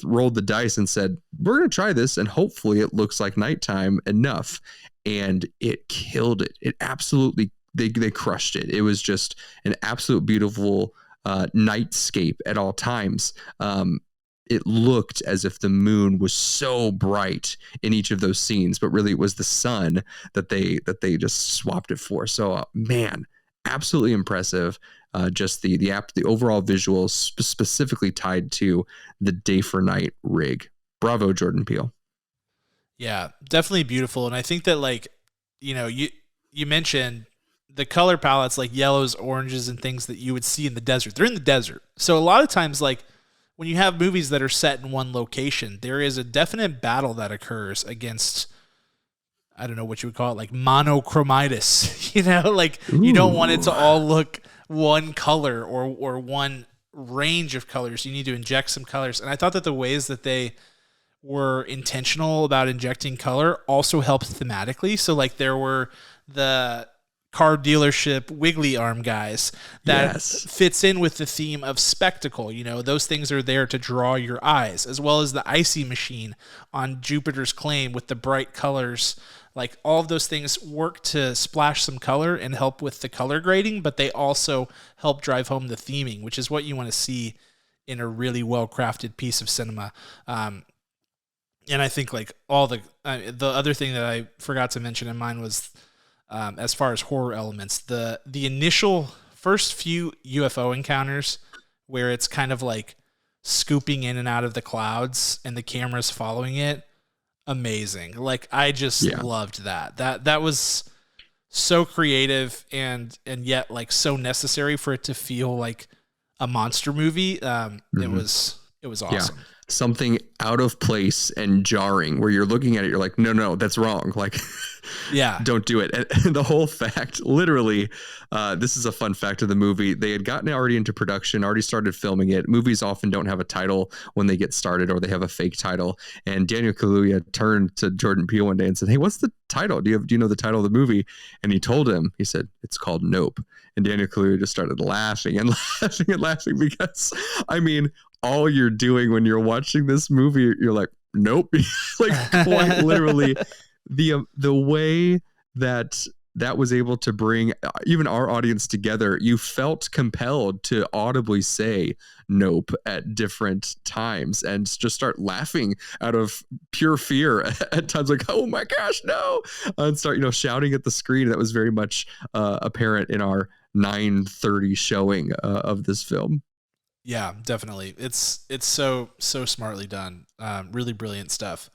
Speaker 2: rolled the dice and said, we're going to try this and hopefully it looks like nighttime enough. And it killed it. It absolutely, they crushed it. It was just an absolute beautiful nightscape at all times. It looked as if the moon was so bright in each of those scenes, but really it was the sun that they just swapped it for. So, man, absolutely impressive. Just the overall visuals specifically tied to the day for night rig. Bravo, Jordan Peele.
Speaker 1: Yeah, definitely beautiful. And I think that you mentioned the color palettes, like yellows, oranges, and things that you would see in the desert. They're in the desert. So a lot of times, when you have movies that are set in one location, there is a definite battle that occurs against I don't know what you would call it, like monochromitis. Like you don't want it
Speaker 2: Ooh.
Speaker 1: to all look one color or one range of colors. You need to inject some colors. And I thought that the ways that they were intentional about injecting color also helped thematically. So like there were the car dealership wiggly arm guys that
Speaker 2: Yes.
Speaker 1: fits in with the theme of spectacle. Those things are there to draw your eyes, as well as the icy machine on Jupiter's claim with the bright colors. Like all of those things work to splash some color and help with the color grading, but they also help drive home the theming, which is what you want to see in a really well-crafted piece of cinema. And I think like all the other thing that I forgot to mention in mine was, as far as horror elements, the initial first few UFO encounters where it's kind of like scooping in and out of the clouds and the camera's following it, amazing. Like I just loved that. That was so creative and yet like so necessary for it to feel like a monster movie. It was awesome.
Speaker 2: Yeah. Something out of place and jarring where you're looking at it, you're like, no, that's wrong. Like,
Speaker 1: yeah,
Speaker 2: don't do it. And the whole fact, literally, this is a fun fact of the movie. They had gotten already into production, already started filming it. Movies often don't have a title when they get started, or they have a fake title. And Daniel Kaluuya turned to Jordan Peele one day and said, "Hey, what's the title? Do you know the title of the movie?" And he told him, he said, "It's called Nope." And Daniel Kaluuya just started laughing and laughing and laughing because, I mean, all you're doing when you're watching this movie, you're like, nope. Like quite literally the way that was able to bring even our audience together. You felt compelled to audibly say nope at different times and just start laughing out of pure fear at times, like, oh my gosh, no, and start, shouting at the screen. That was very much apparent in our 9:30 showing of this film.
Speaker 1: Yeah, definitely. It's so smartly done. Really brilliant stuff.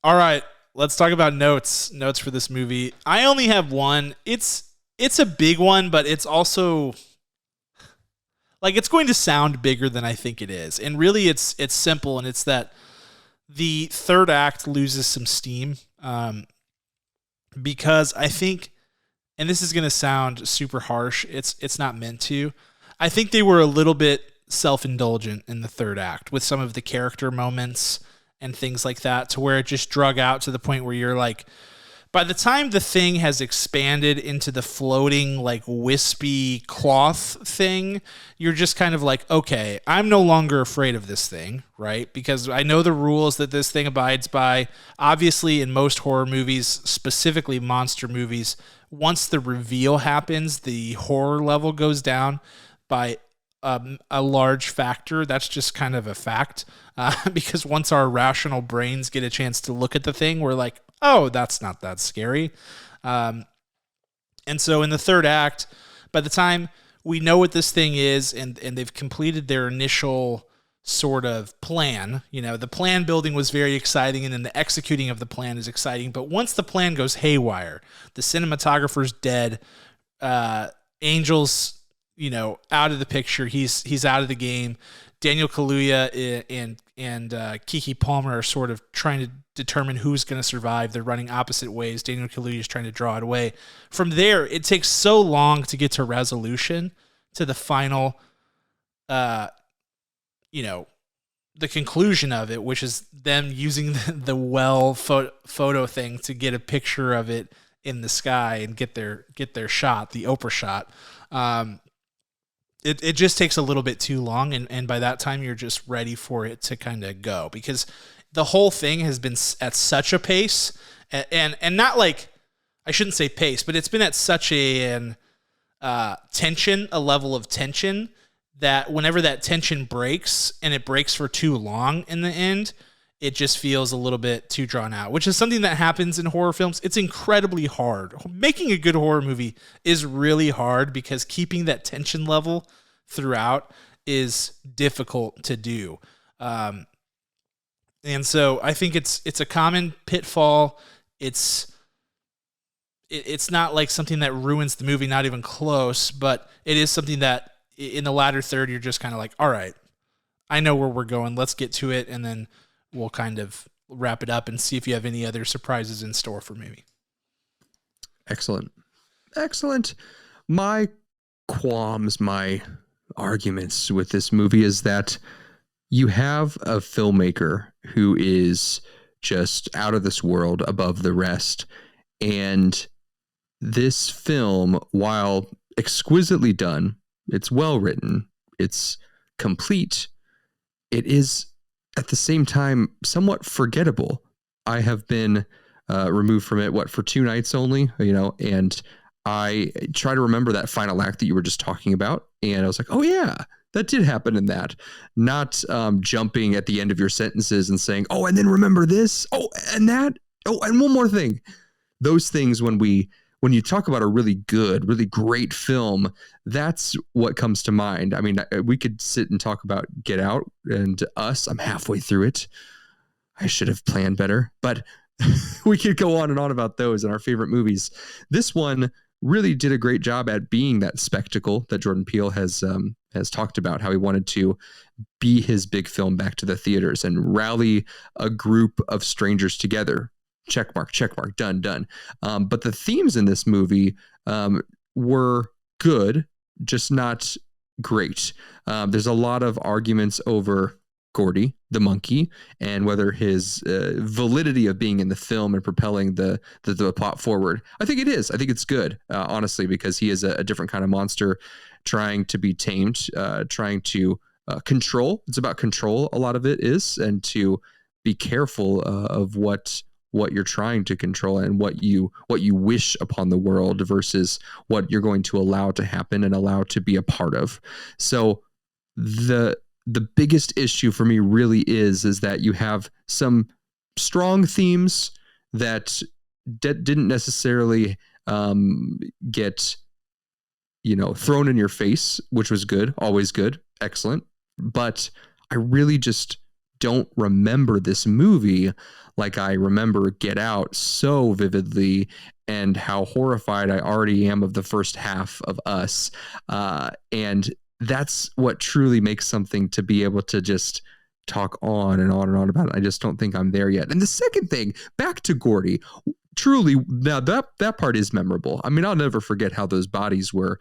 Speaker 1: All right, let's talk about notes. Notes for this movie. I only have one. It's a big one, but it's also like it's going to sound bigger than I think it is. And really, it's simple, and it's that the third act loses some steam, because I think, and this is going to sound super harsh. It's not meant to. I think they were a little bit self-indulgent in the third act with some of the character moments and things like that, to where it just drug out to the point where you're like, by the time the thing has expanded into the floating, like wispy cloth thing, you're just kind of like, okay, I'm no longer afraid of this thing, right? Because I know the rules that this thing abides by. Obviously, in most horror movies, specifically monster movies, once the reveal happens, the horror level goes down by a large factor. That's just kind of a fact, because once our rational brains get a chance to look at the thing, we're like, oh, that's not that scary. And so in the third act, by the time we know what this thing is and they've completed their initial sort of plan, the plan building was very exciting, and then the executing of the plan is exciting. But once the plan goes haywire, the cinematographer's dead, Angel's out of the picture. He's out of the game. Daniel Kaluuya and Kiki Palmer are sort of trying to determine who's going to survive. They're running opposite ways. Daniel Kaluuya is trying to draw it away. From there, it takes so long to get to resolution, to the final, the conclusion of it, which is them using the well photo thing to get a picture of it in the sky and get their shot, the Oprah shot. It just takes a little bit too long, and by that time you're just ready for it to kind of go, because the whole thing has been at such a pace, and not like, I shouldn't say pace, but it's been at such a level of tension, that whenever that tension breaks, and it breaks for too long in the end, it just feels a little bit too drawn out, which is something that happens in horror films. It's incredibly hard. Making a good horror movie is really hard, because keeping that tension level throughout is difficult to do. And so I think it's a common pitfall. It's not like something that ruins the movie, not even close, but it is something that in the latter third, you're just kind of like, all right, I know where we're going. Let's get to it. And then we'll kind of wrap it up and see if you have any other surprises in store for me.
Speaker 2: Excellent. My qualms, my arguments with this movie is that you have a filmmaker who is just out of this world, above the rest. And this film, while exquisitely done, it's well written, it's complete, it is at the same time somewhat forgettable. I have been removed from it, for 2 nights only, and I try to remember that final act that you were just talking about. And I was like, oh yeah, that did happen in that. Not jumping at the end of your sentences and saying, oh, and then remember this. Oh, and that. Oh, and one more thing. Those things, when you talk about a really good, really great film, that's what comes to mind. I mean, we could sit and talk about Get Out and Us. I'm halfway through it. I should have planned better, but we could go on and on about those and our favorite movies. This one really did a great job at being that spectacle that Jordan Peele has talked about, how he wanted to be his big film back to the theaters and rally a group of strangers together. Check mark, done. But the themes in this movie were good, just not great. There's a lot of arguments over Gordy, the monkey, and whether his validity of being in the film and propelling the plot forward. I think it is. I think it's good, honestly, because he is a different kind of monster trying to be tamed, trying to control. It's about control. A lot of it is, and to be careful of what you're trying to control and what you wish upon the world versus what you're going to allow to happen and allow to be a part of. So the biggest issue for me really is that you have some strong themes that didn't necessarily get thrown in your face, which was good, always good, excellent. But I really just don't remember this movie like I remember Get Out so vividly, and how horrified I already am of the first half of Us. And that's what truly makes something to be able to just talk on and on and on about it. I just don't think I'm there yet. And the second thing, back to Gordy, truly, now that part is memorable. I mean, I'll never forget how those bodies were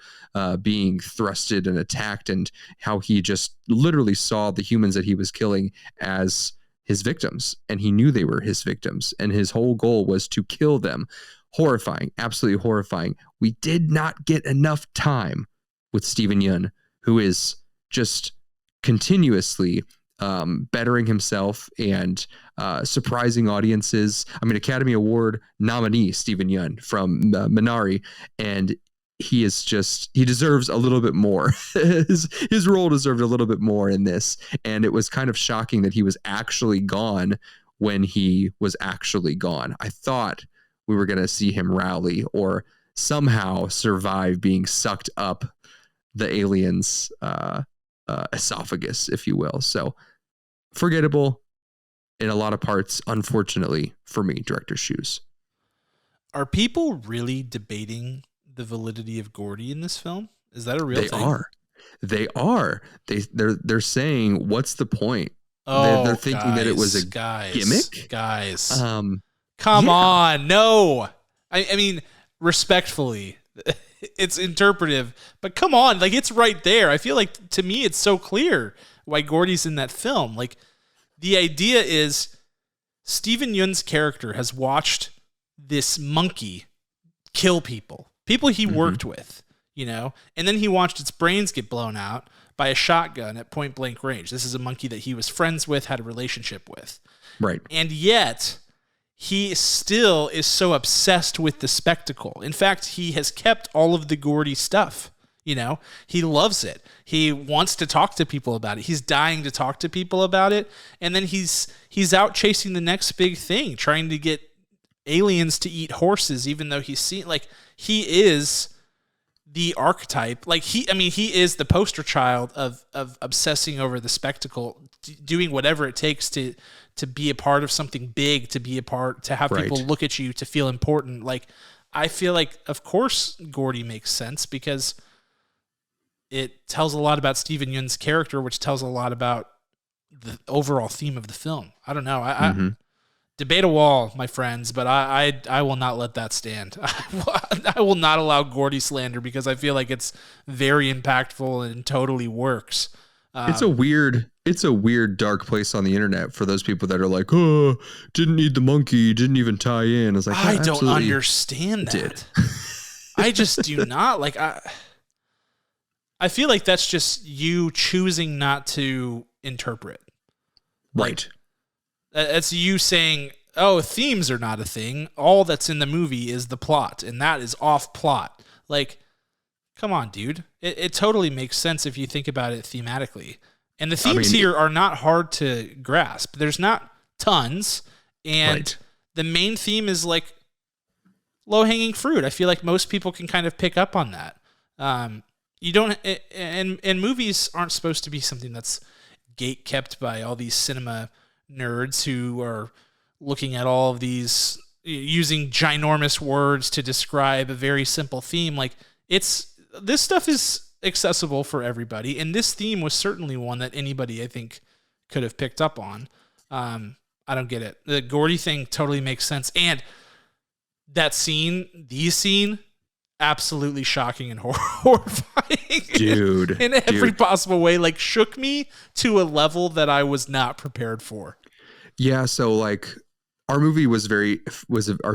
Speaker 2: being thrusted and attacked, and how he just literally saw the humans that he was killing as his victims, and he knew they were his victims, and his whole goal was to kill them. Horrifying, absolutely horrifying. We did not get enough time with Steven Yeun, who is just continuously bettering himself and surprising audiences. I mean, Academy Award nominee Steven Yeun from Minari, and he deserves a little bit more. his role deserved a little bit more in this, and it was kind of shocking that he was actually gone when he was actually gone. I thought we were going to see him rally or somehow survive being sucked up the aliens' esophagus, if you will. So forgettable in a lot of parts, unfortunately for me, director's shoes.
Speaker 1: Are people really debating the validity of Gordy in this film? Is that a real thing?
Speaker 2: They are. They're saying, what's the point?
Speaker 1: Oh,
Speaker 2: they're thinking that it was a gimmick.
Speaker 1: Guys,
Speaker 2: Come
Speaker 1: on. No, I mean, respectfully, it's interpretive, but come on, like, it's right there. I feel like, to me, it's so clear why Gordy's in that film. Like, the idea is Steven Yeun's character has watched this monkey kill people he worked with, and then he watched its brains get blown out by a shotgun at point blank range. This is a monkey that he was friends with, had a relationship with.
Speaker 2: Right.
Speaker 1: And yet he still is so obsessed with the spectacle. In fact, he has kept all of the Gordy stuff. He loves it. He wants to talk to people about it. He's dying to talk to people about it. And then he's out chasing the next big thing, trying to get aliens to eat horses, even though he is the archetype. Like, he is the poster child of obsessing over the spectacle, doing whatever it takes to be a part of something big, to have people look at you, to feel important. Like, I feel like, of course, Gordy makes sense because it tells a lot about Steven Yeun's character, which tells a lot about the overall theme of the film. I don't know. debate a wall, my friends, but I will not let that stand. I will not allow Gordy slander because I feel like it's very impactful and totally works.
Speaker 2: It's a weird dark place on the internet for those people that are like, oh, didn't need the monkey, didn't even tie in. It's like,
Speaker 1: I don't understand that. I just do not like. I feel like that's just you choosing not to interpret.
Speaker 2: Right.
Speaker 1: That's you saying, oh, themes are not a thing. All that's in the movie is the plot, and that is off plot. Like, come on, dude. It totally makes sense if you think about it thematically. And the themes here are not hard to grasp. There's not tons. And the main theme is like low-hanging fruit. I feel like most people can kind of pick up on that. You don't, and movies aren't supposed to be something that's gate kept by all these cinema nerds who are looking at all of these, using ginormous words to describe a very simple theme. Like, this stuff is accessible for everybody, and this theme was certainly one that anybody, I think, could have picked up on. I don't get it. The Gordy thing totally makes sense, and that scene, absolutely shocking and horrifying,
Speaker 2: dude,
Speaker 1: in every possible way. Like, shook me to a level that I was not prepared for.
Speaker 2: Yeah, so like our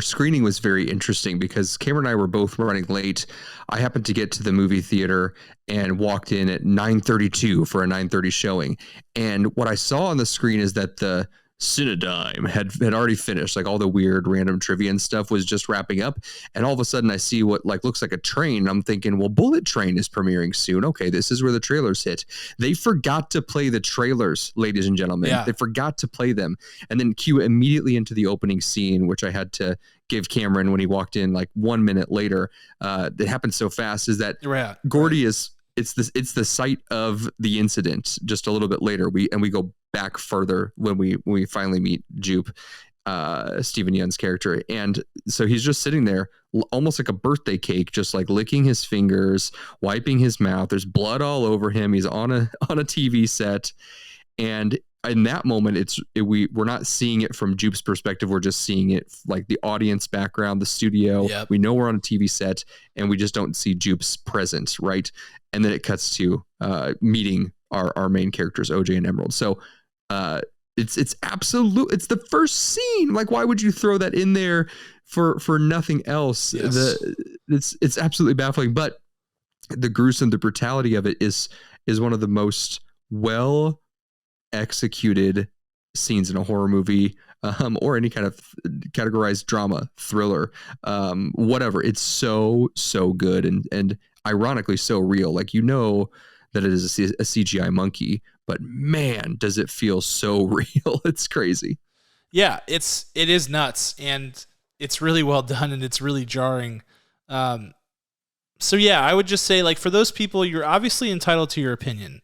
Speaker 2: screening was very interesting because Cameron and I were both running late. I happened to get to the movie theater and walked in at 9:32 for a 9:30 showing. And what I saw on the screen is that the Cinedigm had already finished. Like all the weird random trivia and stuff was just wrapping up. And all of a sudden I see what like looks like a train. I'm thinking, well, Bullet Train is premiering soon. Okay, this is where the trailers hit. They forgot to play the trailers, ladies and gentlemen. Yeah. They forgot to play them. And then cue immediately into the opening scene, which I had to give Cameron when he walked in like 1 minute later. It happened so fast is that Gordy is it's the site of the incident just a little bit later. We go back further when we finally meet Jupe, Steven Yeun's character. And so he's just sitting there almost like a birthday cake, just like licking his fingers, wiping his mouth. There's blood all over him. He's on a TV set. And in that moment, we're not seeing it from Jupe's perspective. We're just seeing it like the audience background, the studio. Yep. We know we're on a TV set and we just don't see Jupe's presence. Right. And then it cuts to meeting our main characters, OJ and Emerald. So it's absolute. It's the first scene. Like, why would you throw that in there for nothing else? Yes. It's absolutely baffling. But the gruesome, the brutality of it is one of the most well executed scenes in a horror movie, or any kind of categorized drama, thriller, whatever. It's so good and ironically so real. Like, you know that it is a CGI monkey, but man, does it feel so real. It's crazy.
Speaker 1: Yeah, it is nuts, and it's really well done, and it's really jarring. So yeah, I would just say, like, for those people, you're obviously entitled to your opinion.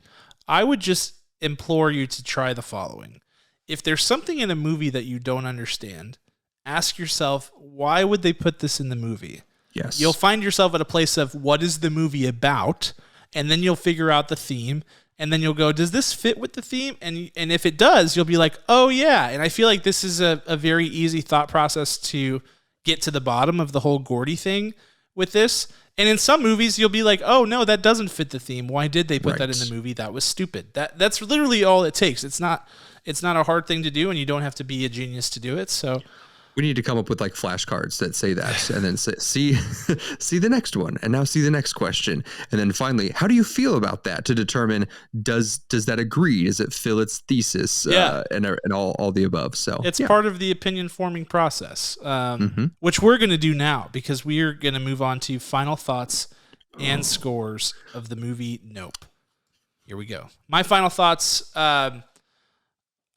Speaker 1: I would just implore you to try the following. If there's something in a movie that you don't understand, ask yourself, why would they put this in the movie?
Speaker 2: Yes.
Speaker 1: You'll find yourself at a place of, what is the movie about? And then you'll figure out the theme, and then you'll go, does this fit with the theme? And if it does, you'll be like, oh yeah. And I feel like this is a very easy thought process to get to the bottom of the whole Gordy thing with this. And in some movies, you'll be like, oh no, that doesn't fit the theme. Why did they put that in the movie? That was stupid. That's literally all it takes. It's not a hard thing to do, and you don't have to be a genius to do it. So
Speaker 2: we need to come up with like flashcards that say that, and then see the next one, and now see the next question, and then finally, how do you feel about that, to determine does that agree? Does it fill its thesis? And all the above. So
Speaker 1: it's part of the opinion forming process, which we're going to do now, because we are going to move on to final thoughts and scores of the movie Nope. Here we go. My final thoughts.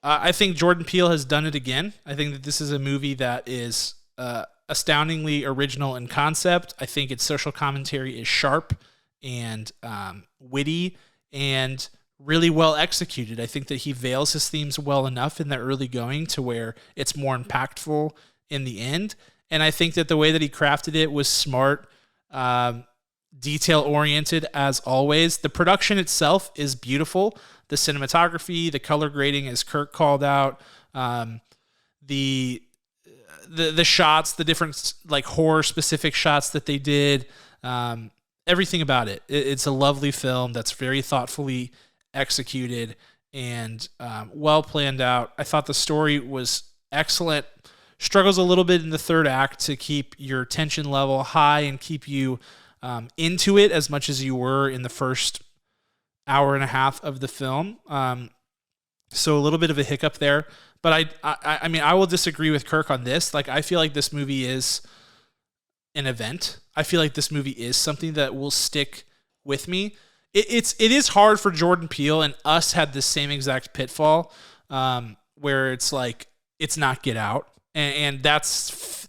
Speaker 1: I think Jordan Peele has done it again. I think that this is a movie that is astoundingly original in concept. I think its social commentary is sharp and witty and really well executed. I think that he veils his themes well enough in the early going to where it's more impactful in the end. And I think that the way that he crafted it was smart, detail-oriented as always. The production itself is beautiful. The cinematography, the color grading, as Kirk called out, the the shots, the different like horror specific shots that they did, everything about it's a lovely film that's very thoughtfully executed and well planned out. I thought the story was excellent. Struggles a little bit in the third act to keep your tension level high and keep you into it as much as you were in the first hour and a half of the film. So a little bit of a hiccup there. But I mean, I will disagree with Kirk on this. Like, I feel like this movie is an event. I feel like this movie is something that will stick with me. It is hard for Jordan Peele, and us had the same exact pitfall, where it's like it's not Get Out, and that's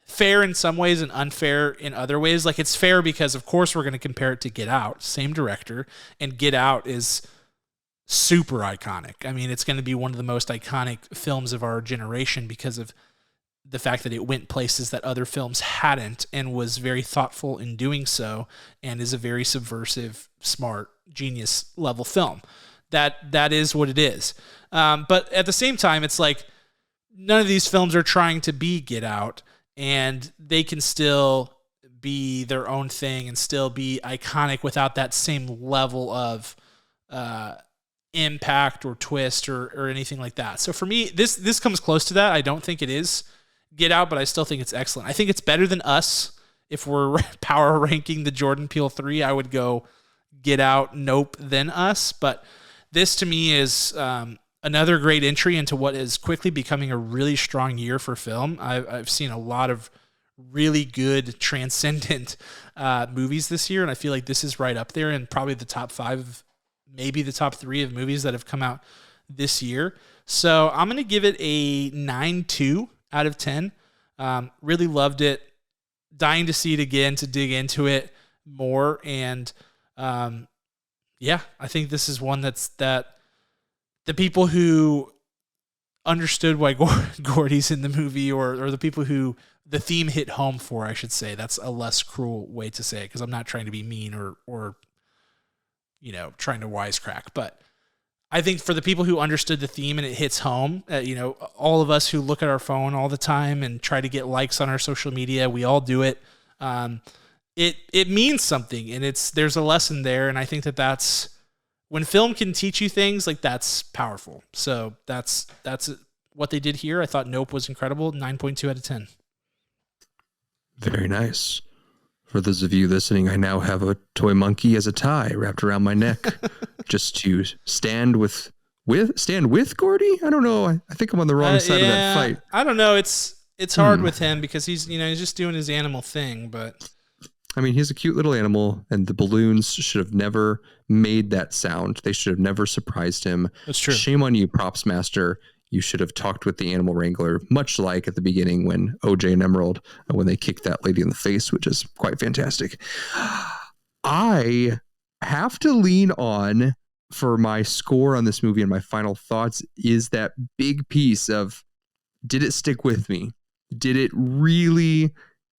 Speaker 1: fair in some ways and unfair in other ways. Like, it's fair because of course we're going to compare it to Get Out, same director, and Get Out is super iconic. I mean, it's going to be one of the most iconic films of our generation because of the fact that it went places that other films hadn't and was very thoughtful in doing so, and is a very subversive, smart, genius level film. That is what it is. But at the same time, it's like none of these films are trying to be Get Out, and they can still be their own thing and still be iconic without that same level of impact or twist or anything like that. So for me, this comes close to that. I don't think it is Get Out, but I still think it's excellent. I think it's better than Us. If we're power ranking the Jordan Peele 3, I would go Get Out, Nope, then Us. But this to me is another great entry into what is quickly becoming a really strong year for film. I've seen a lot of really good transcendent movies this year, and I feel like this is right up there and probably the top 5, maybe the top 3 of movies that have come out this year. So I'm going to give it a 9.2 out of 10. Really loved it. Dying to see it again, to dig into it more. And yeah, I think this is one that the people who understood why Gordy's in the movie, or the people who the theme hit home for, I should say. That's a less cruel way to say it, because I'm not trying to be mean or trying to wisecrack. But I think for the people who understood the theme and it hits home, all of us who look at our phone all the time and try to get likes on our social media, we all do it. It means something, and there's a lesson there. And I think that's when film can teach you things, like, that's powerful. So that's what they did here. I thought Nope was incredible. 9.2 out of 10.
Speaker 2: Very nice. For those of you listening, I now have a toy monkey as a tie wrapped around my neck just to stand with Gordy. I don't know. I think I'm on the wrong side of that fight.
Speaker 1: I don't know. It's hard with him because he's just doing his animal thing, but
Speaker 2: I mean, he's a cute little animal, and the balloons should have never made that sound. They should have never surprised him.
Speaker 1: That's true.
Speaker 2: Shame on you, props master. You should have talked with the animal wrangler, much like at the beginning when OJ and Emerald, when they kicked that lady in the face, which is quite fantastic. I have to lean on, for my score on this movie and my final thoughts, is that big piece of, did it stick with me? Did it really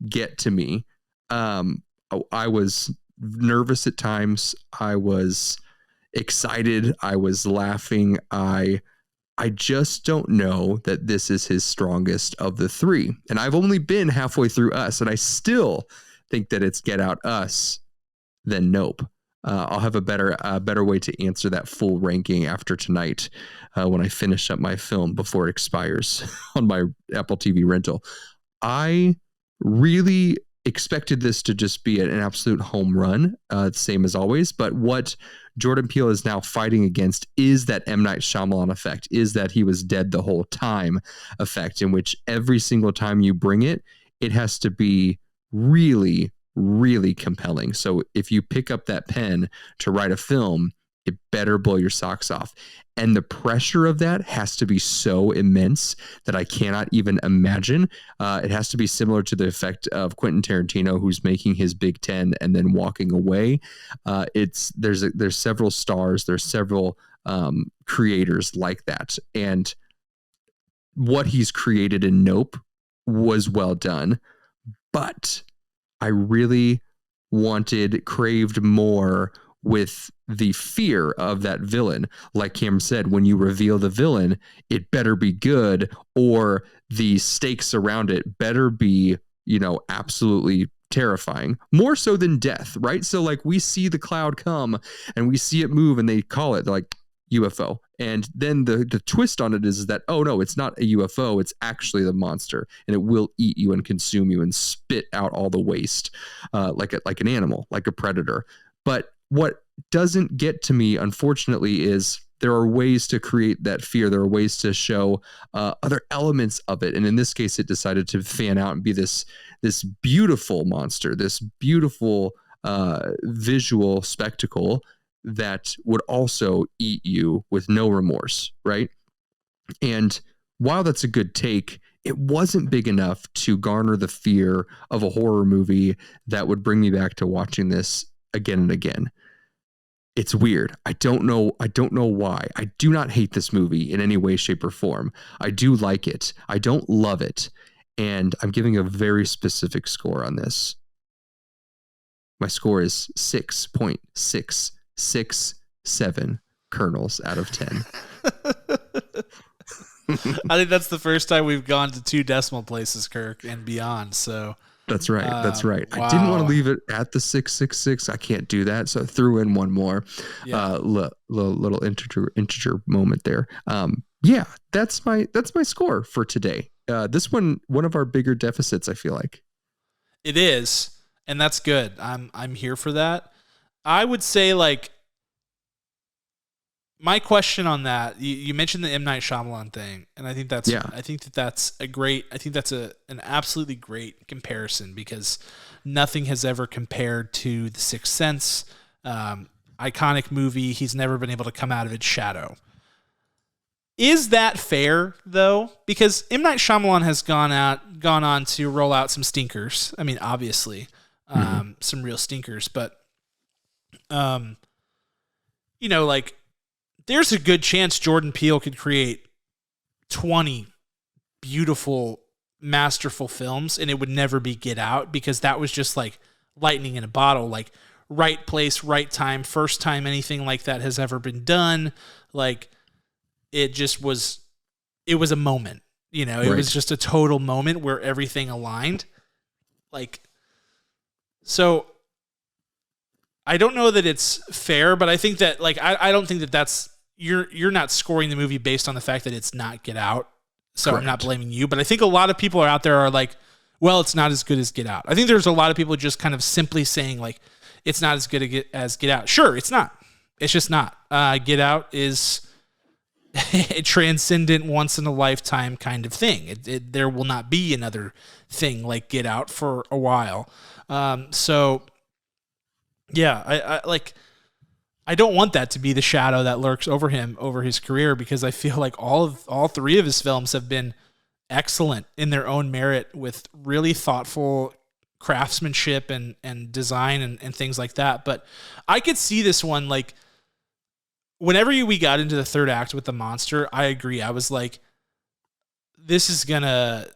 Speaker 2: get to me? I was nervous at times. I was excited. I was laughing. I just don't know that this is his strongest of the 3. And I've only been halfway through Us, and I still think that it's Get Out, Us, then Nope. I'll have a better way to answer that full ranking after tonight when I finish up my film before it expires on my Apple TV rental. I really expected this to just be an absolute home run, same as always. But what Jordan Peele is now fighting against is that M. Night Shyamalan effect, is that he was dead the whole time effect, in which every single time you bring it, it has to be really, really compelling. So if you pick up that pen to write a film, it better blow your socks off. And the pressure of that has to be so immense that I cannot even imagine. It has to be similar to the effect of Quentin Tarantino, who's making his Big Ten and then walking away. There's several stars, there's several creators like that. And what he's created in Nope was well done. But I really craved more with the fear of that villain. Like Cam said, when you reveal the villain, it better be good, or the stakes around it better be, absolutely terrifying, more so than death, right? So like we see the cloud come and we see it move and they call it like UFO. And then the twist on it is that, oh no, it's not a UFO. It's actually the monster, and it will eat you and consume you and spit out all the waste, like an animal, like a predator. But what doesn't get to me, unfortunately, is there are ways to create that fear. There are ways to show other elements of it. And in this case, it decided to fan out and be this beautiful monster, this beautiful visual spectacle that would also eat you with no remorse, right? And while that's a good take, it wasn't big enough to garner the fear of a horror movie that would bring me back to watching this again and again. It's weird. I don't know why. I do not hate this movie in any way, shape, or form. I do like it. I don't love it. And I'm giving a very specific score on this. My score is 6.667 kernels out of 10.
Speaker 1: I think that's the first time we've gone to 2 decimal places, Kirk, and beyond. So
Speaker 2: that's right.
Speaker 1: Wow.
Speaker 2: I didn't want to leave it at the 666. I can't do that, so I threw in one more little integer moment there. Yeah, that's my score for today. This one of our bigger deficits, I feel like.
Speaker 1: It is, and that's good. I'm here for that. I would say, like, my question on that, you mentioned the M. Night Shyamalan thing, and I think that's an absolutely great comparison, because nothing has ever compared to The Sixth Sense. Iconic movie. He's never been able to come out of its shadow. Is that fair, though? Because M. Night Shyamalan has gone on to roll out some stinkers. I mean, obviously, some real stinkers, but like, there's a good chance Jordan Peele could create 20 beautiful, masterful films, and it would never be Get Out, because that was just like lightning in a bottle, like right place, right time, first time anything like that has ever been done. Like, it was a moment, it was just a total moment where everything aligned. Like, so I don't know that it's fair, but I think that, like, I don't think that that's, you're not scoring the movie based on the fact that it's not Get Out. So correct. I'm not blaming you, but I think a lot of people are out there are like, well, it's not as good as Get Out. I think there's a lot of people just kind of simply saying, like, it's not as good as Get Out. Sure, it's not. It's just not. Get Out is a transcendent, once in a lifetime kind of thing. There will not be another thing like Get Out for a while. So yeah, I don't want that to be the shadow that lurks over him, over his career, because I feel like all 3 of his films have been excellent in their own merit, with really thoughtful craftsmanship and design and things like that. But I could see this one, like, whenever we got into the third act with the monster, I agree. I was like, this is gonna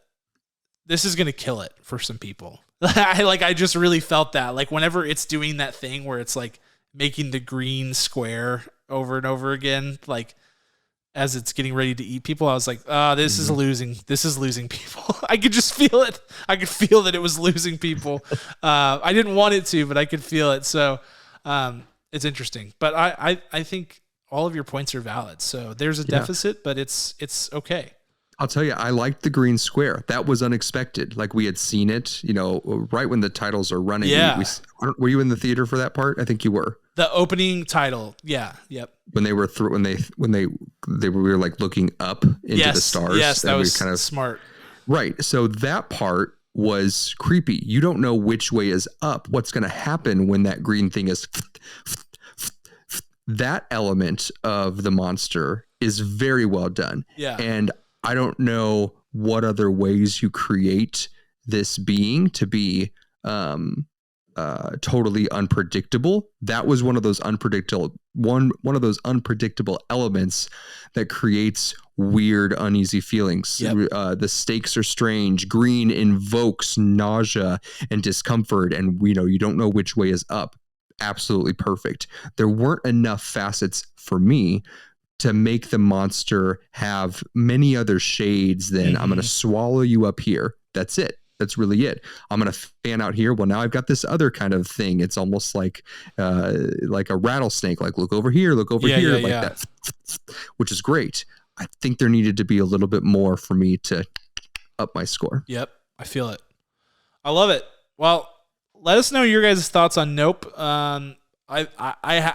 Speaker 1: kill it for some people. I just really felt that, like, whenever it's doing that thing where it's like making the green square over and over again, like, as it's getting ready to eat people, I was like, this is losing people. I could just feel it. I could feel that it was losing people. I didn't want it to, but I could feel it. So it's interesting. But I think all of your points are valid. So there's a deficit, but it's okay.
Speaker 2: I'll tell you, I liked the green square. That was unexpected. Like, we had seen it, right when the titles are running.
Speaker 1: Yeah.
Speaker 2: Were you in the theater for that part? I think you were.
Speaker 1: The opening title. Yeah. Yep.
Speaker 2: When they were we were like looking up into the stars.
Speaker 1: Yes, that was kind of smart.
Speaker 2: Right. So that part was creepy. You don't know which way is up. What's going to happen when that green thing is. That element of the monster is very well done.
Speaker 1: Yeah.
Speaker 2: And I don't know what other ways you create this being to be totally unpredictable. That was one of those unpredictable elements that creates weird, uneasy feelings.
Speaker 1: Yep.
Speaker 2: The stakes are strange. Green invokes nausea and discomfort, and you don't know which way is up. absolutely perfect. There weren't enough facets for me to make the monster have many other shades than I'm going to swallow you up here. That's it. That's really it. I'm going to fan out here. Well, now I've got this other kind of thing. It's almost like a rattlesnake, like look over here, that, which is great. I think there needed to be a little bit more for me to up my score.
Speaker 1: Yep. I feel it. I love it. Well, let us know your guys' thoughts on Nope. I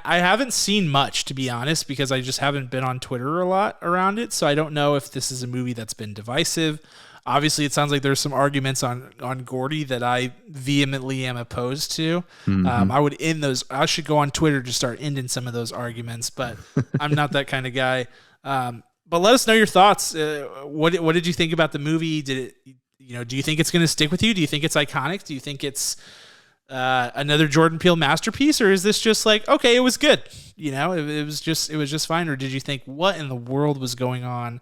Speaker 1: haven't seen much, to be honest, because I just haven't been on Twitter a lot around it. So I don't know if this is a movie that's been divisive. Obviously, it sounds like there's some arguments on Gordy that I vehemently am opposed to. I would end those. I should go on Twitter to start ending some of those arguments, but I'm not that kind of guy. But let us know your thoughts. What did you think about the movie? Do you think it's going to stick with you? Do you think it's iconic? Do you think it's another Jordan Peele masterpiece, or is this just like, okay, it was good, it was just fine, or did you think, what in the world was going on?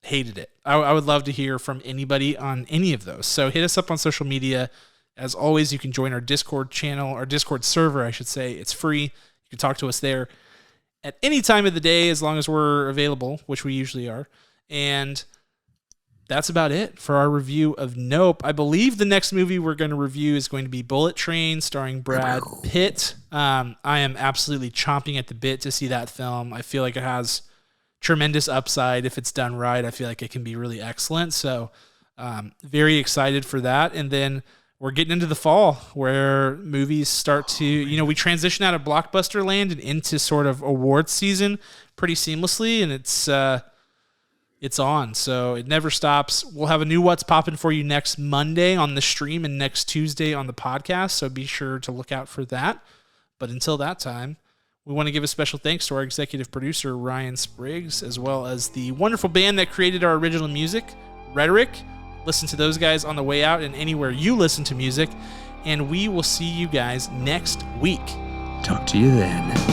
Speaker 1: Hated it. I would love to hear from anybody on any of those. So hit us up on social media. As always, you can join our Discord channel, our Discord server, I should say. It's free. You can talk to us there at any time of the day, as long as we're available, which we usually are. And that's about it for our review of Nope. I believe the next movie we're going to review is going to be Bullet Train, starring Brad Pitt. I am absolutely chomping at the bit to see that film. I feel like it has tremendous upside if it's done right. I feel like it can be really excellent. So very excited for that. And then we're getting into the fall where movies start to, we transition out of blockbuster land and into sort of awards season pretty seamlessly. And it's on. So it never stops. We'll have a new What's Poppin' for you next Monday on the stream and next Tuesday on the podcast. So be sure to look out for that. But until that time, we want to give a special thanks to our executive producer, Ryan Spriggs, as well as the wonderful band that created our original music, Rhetoric. Listen to those guys on the way out and anywhere you listen to music. And we will see you guys next week.
Speaker 2: Talk to you then.